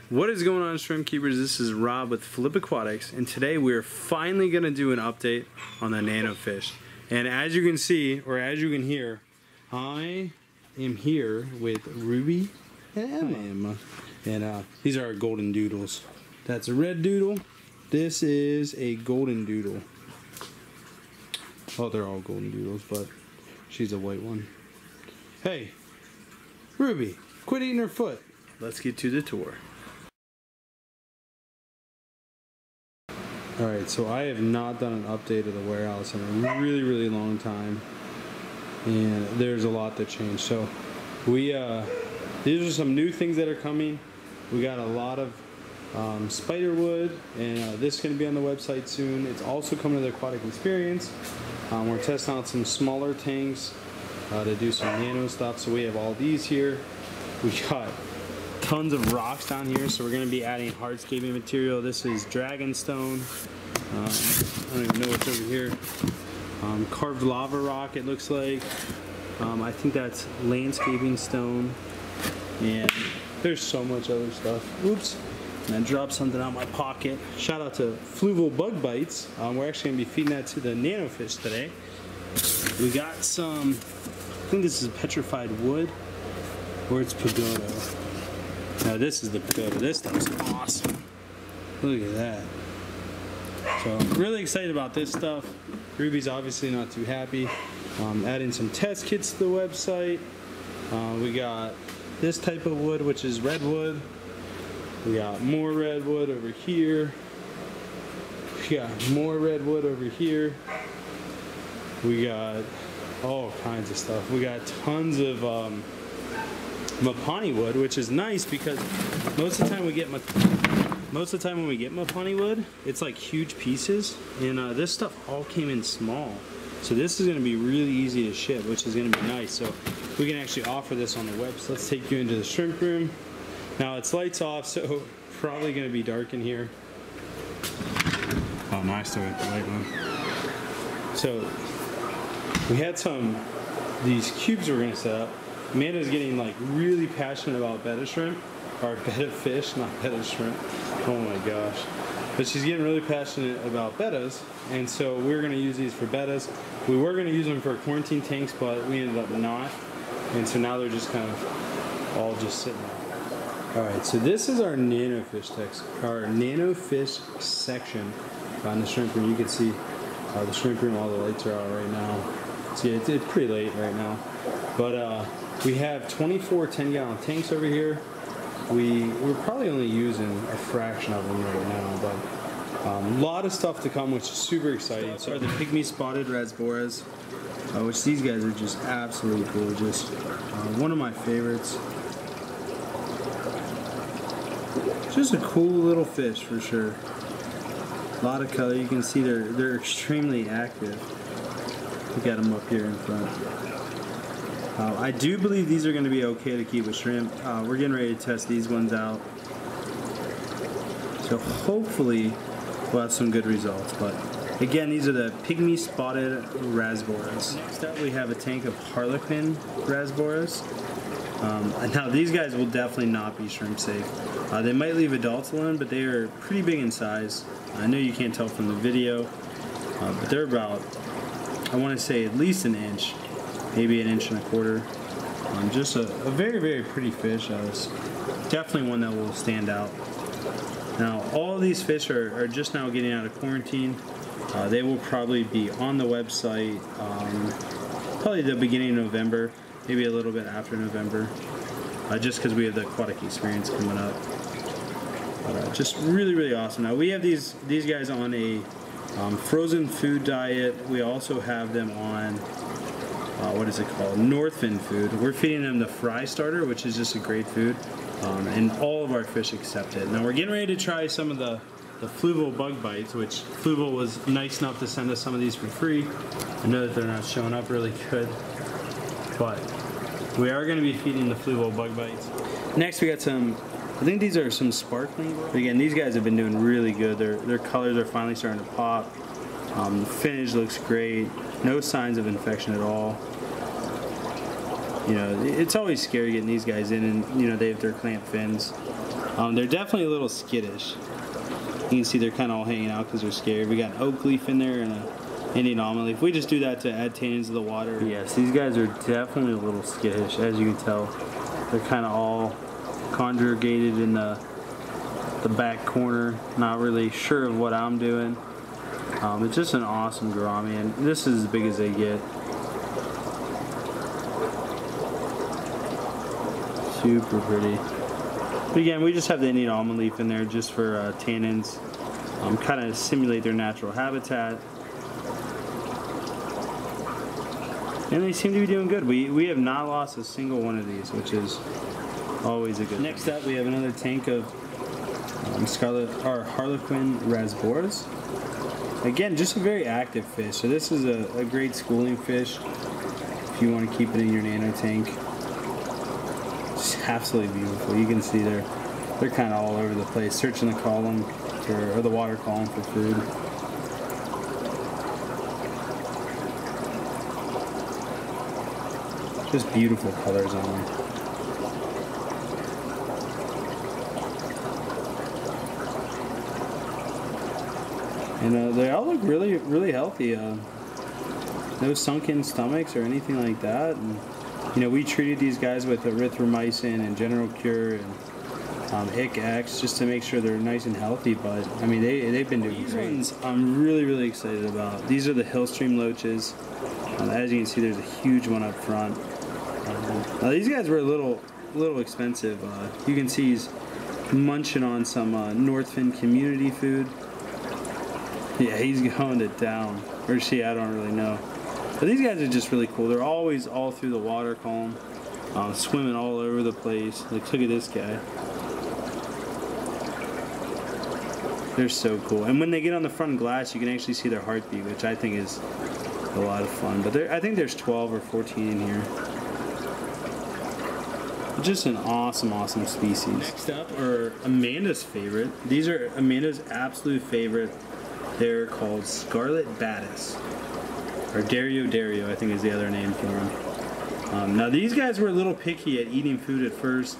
What is going on, shrimp keepers? This is Rob with Flip Aquatics, and today we're finally going to do an update on the Nano fish. And as you can see, or as you can hear, I am here with Ruby and Emma. And these are our golden doodles. That's a red doodle. This is a golden doodle. Oh, they're all golden doodles, but she's a white one. Hey, Ruby, quit eating her foot. Let's get to the tour. Alright, so I have not done an update of the warehouse in a really long time, and there's a lot that changed. So we these are some new things that are coming. We got a lot of spider wood, and this is going to be on the website soon. It's also coming to the aquatic experience. We're testing out some smaller tanks to do some nano stuff. So we have all these here. We got tons of rocks down here, so we're going to be adding hardscaping material. This is dragonstone. I don't even know what's over here. Carved lava rock, it looks like. I think that's landscaping stone. And there's so much other stuff. Oops. And I dropped something out of my pocket. Shout out to Pluto Bug Bites. We're actually going to be feeding that to the nano fish today. We got some, I think this is petrified wood, or it's pagoda. Now this is the pagoda. This stuff's awesome. Look at that. So I'm really excited about this stuff. Ruby's obviously not too happy. Adding some test kits to the website. We got this type of wood, which is redwood. We got more redwood over here. We got more redwood over here. We got all kinds of stuff. We got tons of Mapani wood, which is nice because most of the time when we get Mapani wood, it's like huge pieces, and this stuff all came in small. So this is going to be really easy to ship, which is going to be nice. So we can actually offer this on the web. So let's take you into the shrimp room. Now it's lights off, so probably going to be dark in here. Oh, no, I still got the light on. So we had these cubes we're going to set up. Amanda's getting like really passionate about betta shrimp, or betta fish, not betta shrimp. Oh my gosh. But she's getting really passionate about bettas, and so we're going to use these for bettas. We were going to use them for quarantine tanks, but we ended up not, and so now they're just kind of all just sitting there. Alright, so this is our nano fish section on the shrimp room. You can see the shrimp room, all the lights are out right now. So yeah, it's pretty late right now. But we have 24 10-gallon tanks over here. We're probably only using a fraction of them right now, but a lot of stuff to come, which is super exciting. So are the Pygmy spotted rasboras, which these guys are just absolutely gorgeous. One of my favorites. Just a cool little fish for sure. A lot of color. You can see they're extremely active. Look at them up here in front. I do believe these are going to be okay to keep with shrimp. We're getting ready to test these ones out. So hopefully we'll have some good results. But again, these are the Pygmy spotted rasboras. Next up we have a tank of Harlequin Rasps. Now these guys will definitely not be shrimp safe. They might leave adults alone, but they are pretty big in size. I know you can't tell from the video, but they're about, I want to say, at least an inch. Maybe 1.25 inches. Just a very pretty fish. It's definitely one that will stand out. Now all of these fish are just now getting out of quarantine. They will probably be on the website probably the beginning of November, maybe a little bit after November, just because we have the aquatic experience coming up. But just really awesome. Now we have these guys on a frozen food diet. We also have them on what is it called? Northfin food. We're feeding them the fry starter, which is just a great food, and all of our fish accept it. Now we're getting ready to try some of the Pluto Bug Bites, which Pluto was nice enough to send us some of these for free. I know that they're not showing up really good, but we are going to be feeding the Pluto Bug Bites. Next we got some, I think these are some sparkling. But again, these guys have been doing really good. Their colors are finally starting to pop. The finish looks great. No signs of infection at all. You know, it's always scary getting these guys in, and you know, they have their clamp fins. They're definitely a little skittish. You can see they're kind of all hanging out because they're scared. We got an oak leaf in there and a Indian almond leaf. We just do that to add tannins to the water. Yes, these guys are definitely a little skittish, as you can tell. They're kind of all congregated in the back corner, not really sure of what I'm doing. It's just an awesome gourami, and this is as big as they get. Super pretty. But again, we just have the Indian almond leaf in there just for tannins, kind of simulate their natural habitat. And they seem to be doing good. We have not lost a single one of these, which is always a good thing. Next up, we have another tank of Harlequin Rasps. Again, just a very active fish. So this is a great schooling fish if you want to keep it in your nano tank. Just absolutely beautiful. You can see they're kind of all over the place, searching the column or the water column for food. Just beautiful colors on them. And they all look really, really healthy. No sunken stomachs or anything like that. And, you know, we treated these guys with erythromycin and general cure and ICX just to make sure they're nice and healthy. But I mean, they've been doing great. These ones I'm really, really excited about. These are the Hillstream Loaches. As you can see, there's a huge one up front. Now these guys were a little expensive. You can see he's munching on some Northfin community food. Yeah, he's going it down. Where's she? I don't really know. But these guys are just really cool. They're always all through the water column, swimming all over the place. Like, look at this guy. They're so cool. And when they get on the front glass, you can actually see their heartbeat, which I think is a lot of fun. But I think there's 12 or 14 in here. Just an awesome, awesome species. Next up are Amanda's favorite. These are Amanda's absolute favorite. They're called Scarlet Baddest. Or Dario, I think is the other name for them. Now these guys were a little picky at eating food at first.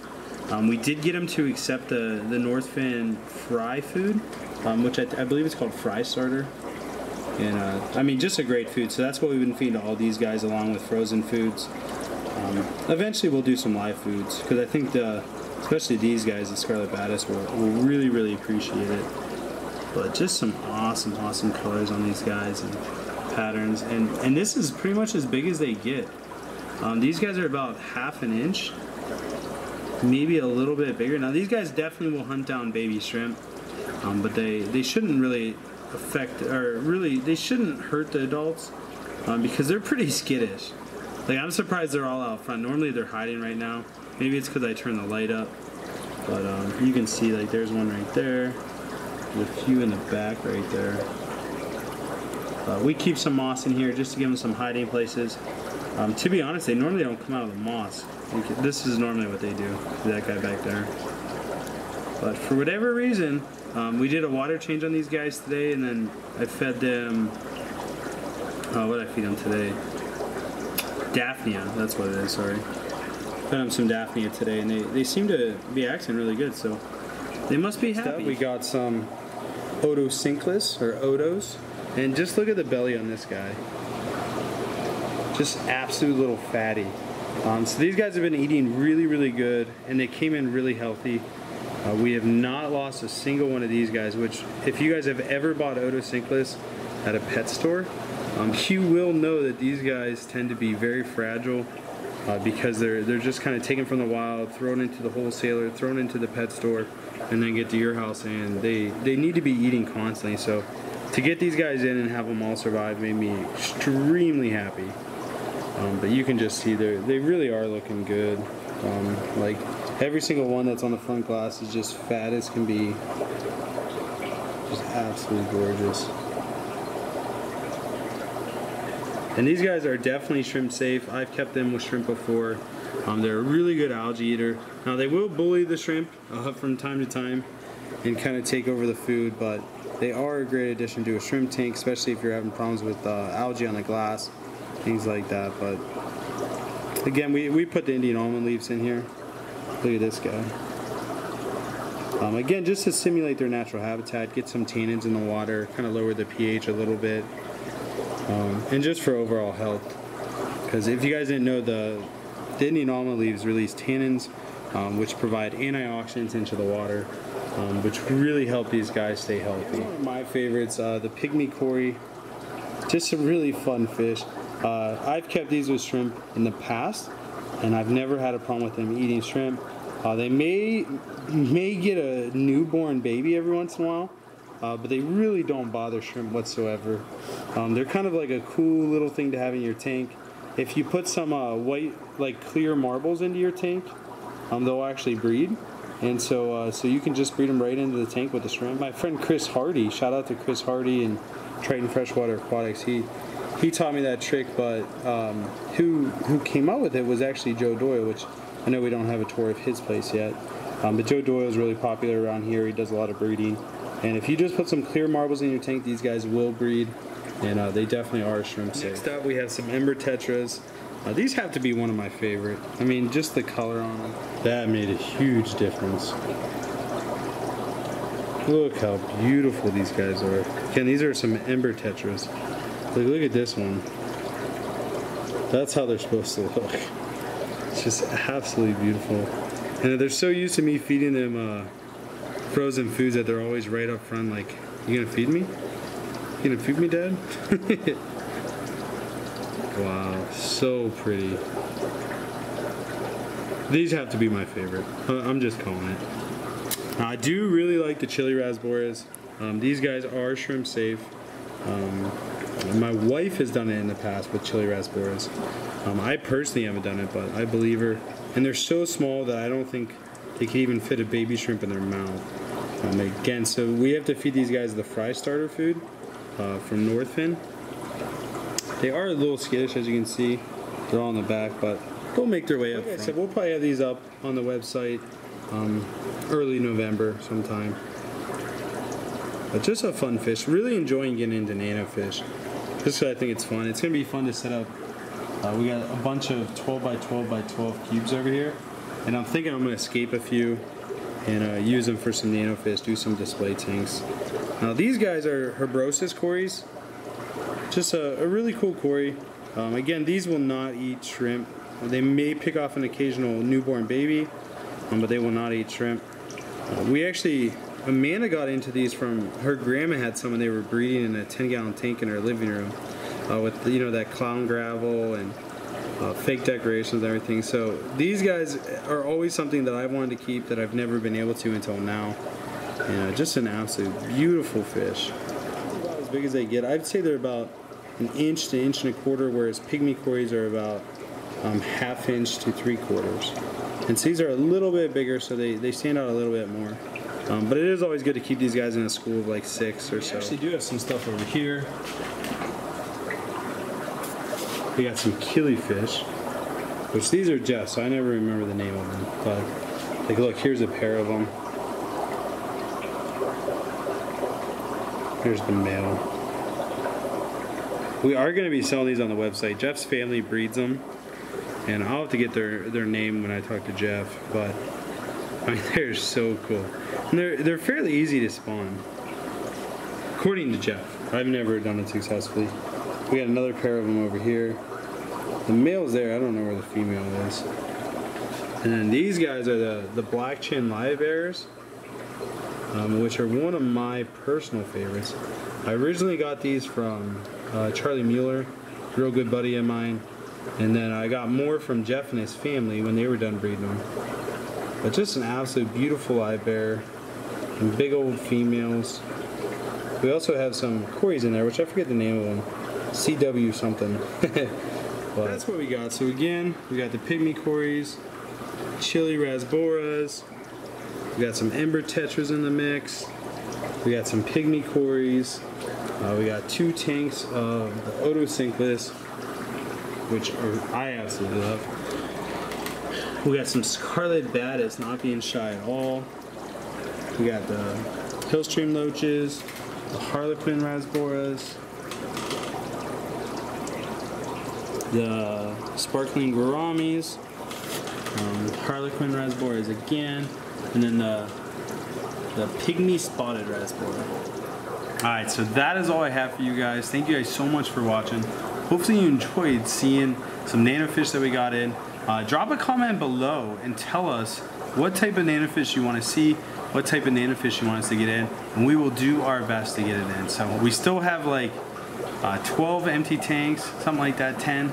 We did get them to accept the Northfin fry food, which I believe is called Fry Starter. And I mean, just a great food. So that's what we've been feeding to all these guys along with frozen foods. Eventually we'll do some live foods because I think especially these guys, the Scarlet Baddest, will really, really appreciate it. But just some awesome, awesome colors on these guys and patterns. And this is pretty much as big as they get. These guys are about ½ an inch, maybe a little bit bigger. Now these guys definitely will hunt down baby shrimp, but they shouldn't really affect, or really, they shouldn't hurt the adults because they're pretty skittish. Like, I'm surprised they're all out front. Normally they're hiding right now. Maybe it's because I turned the light up. But you can see, like, there's one right there. There's a few in the back right there. We keep some moss in here just to give them some hiding places. To be honest, they normally don't come out of the moss. Like, this is normally what they do. That guy back there. But for whatever reason, we did a water change on these guys today, and then I fed them. What did I feed them today? Daphnia, that's what it is, sorry. Fed them some Daphnia today, and they seem to be acting really good, so they must be happy. We got some Inkless, or Odos, and just look at the belly on this guy. Just absolute little fatty. So these guys have been eating really, really good, and they came in really healthy. We have not lost a single one of these guys, which if you guys have ever bought Inkless at a pet store, you will know that these guys tend to be very fragile because they're just kind of taken from the wild, thrown into the wholesaler, thrown into the pet store, and then get to your house, and they need to be eating constantly. So to get these guys in and have them all survive made me extremely happy. But you can just see they really are looking good. Like, every single one that's on the front glass is just fat as can be. Just absolutely gorgeous. And these guys are definitely shrimp safe. I've kept them with shrimp before. They're a really good algae eater. Now they will bully the shrimp from time to time and kind of take over the food, but they are a great addition to a shrimp tank, especially if you're having problems with algae on the glass, things like that. But again, we put the Indian almond leaves in here. Look at this guy. Again, just to simulate their natural habitat, get some tannins in the water, kind of lower the pH a little bit, and just for overall health. Because if you guys didn't know, the Indian almond leaves release tannins, which provide antioxidants into the water, which really help these guys stay healthy. One of my favorites, the Pygmy Cory, just a really fun fish. I've kept these with shrimp in the past, and I've never had a problem with them eating shrimp. They may get a newborn baby every once in a while, but they really don't bother shrimp whatsoever. They're kind of like a cool little thing to have in your tank. If you put some white, like clear marbles into your tank, they'll actually breed. And so you can just breed them right into the tank with the shrimp. My friend Chris Hardy, shout out to Chris Hardy and Triton Freshwater Aquatics, he taught me that trick, but who came up with it was actually Joe Doyle, which I know we don't have a tour of his place yet. But Joe Doyle is really popular around here. He does a lot of breeding. And if you just put some clear marbles in your tank, these guys will breed. And they definitely are shrimp safe. Next up we have some Ember Tetras. These have to be one of my favorite. I mean, just the color on them. That made a huge difference. Look how beautiful these guys are. Again, these are some Ember Tetras. Look at this one. That's how they're supposed to look. It's just absolutely beautiful. And they're so used to me feeding them frozen foods that they're always right up front like, you gonna feed me? You gonna feed me, Dad? Wow, so pretty. These have to be my favorite. I'm just calling it. I do really like the Chile Rasp. These guys are shrimp safe. My wife has done it in the past with Chile Rasp. I personally haven't done it, but I believe her. And they're so small that I don't think they can even fit a baby shrimp in their mouth. Again, so we have to feed these guys the fry starter food from Northfin. They are a little skittish, as you can see. They're all in the back, but they'll make their way up front. So we'll probably have these up on the website early November sometime. But just a fun fish. Really enjoying getting into nano fish. Just because I think it's fun. It's going to be fun to set up. We got a bunch of 12 by 12 by 12 cubes over here. And I'm thinking I'm going to escape a few and use them for some nano fish, do some display tanks. Now these guys are Herbrosis Corys. Just a really cool Cory. Again, these will not eat shrimp. They may pick off an occasional newborn baby, but they will not eat shrimp. Amanda got into these from, her grandma had some and they were breeding in a 10-gallon tank in her living room with that clown gravel and fake decorations and everything. So these guys are always something that I wanted to keep that I've never been able to until now. And just an absolute beautiful fish. About as big as they get. I'd say they're about an inch to inch and a quarter, whereas Pygmy Corys are about ½ inch to 3/4. And so these are a little bit bigger, so they stand out a little bit more. But it is always good to keep these guys in a school of like 6 or so. We actually do have some stuff over here. We got some Killifish, which these are Jeff's, so I never remember the name of them. But like, look, here's a pair of them. Here's the male. We are going to be selling these on the website. Jeff's family breeds them, and I'll have to get their name when I talk to Jeff. But I mean, they're so cool. And they're fairly easy to spawn, according to Jeff. I've never done it successfully. We got another pair of them over here. The male's there. I don't know where the female is. And then these guys are the black chin live bears, which are one of my personal favorites. I originally got these from Charlie Mueller, real good buddy of mine, and then I got more from Jeff and his family when they were done breeding them. But just an absolute beautiful live bear, and big old females. We also have some Corys in there, which I forget the name of them, CW something. But that's what we got. So again, we got the Pygmy Corys, Chile Rasp. We got some Ember Tetras in the mix. We got some Pygmy Corys. We got 2 tanks of the Inkless, which I absolutely love. We got some Scarlet Baddest, not being shy at all. We got the Hillstream Loaches, the Harlequin Rasps, the Sparkling Gouramis, Harlequin Rasps again, and then the the Pygmy spotted rasbora. Alright, so that is all I have for you guys. Thank you guys so much for watching. Hopefully you enjoyed seeing some nano fish that we got in. Drop a comment below and tell us what type of nano fish you want to see, what type of nano fish you want us to get in, and we will do our best to get it in. So we still have like 12 empty tanks, something like that, 10.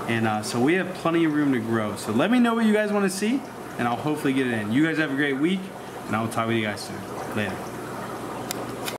And so we have plenty of room to grow. So let me know what you guys want to see, and I'll hopefully get it in. You guys have a great week, and I will talk with you guys soon. Later.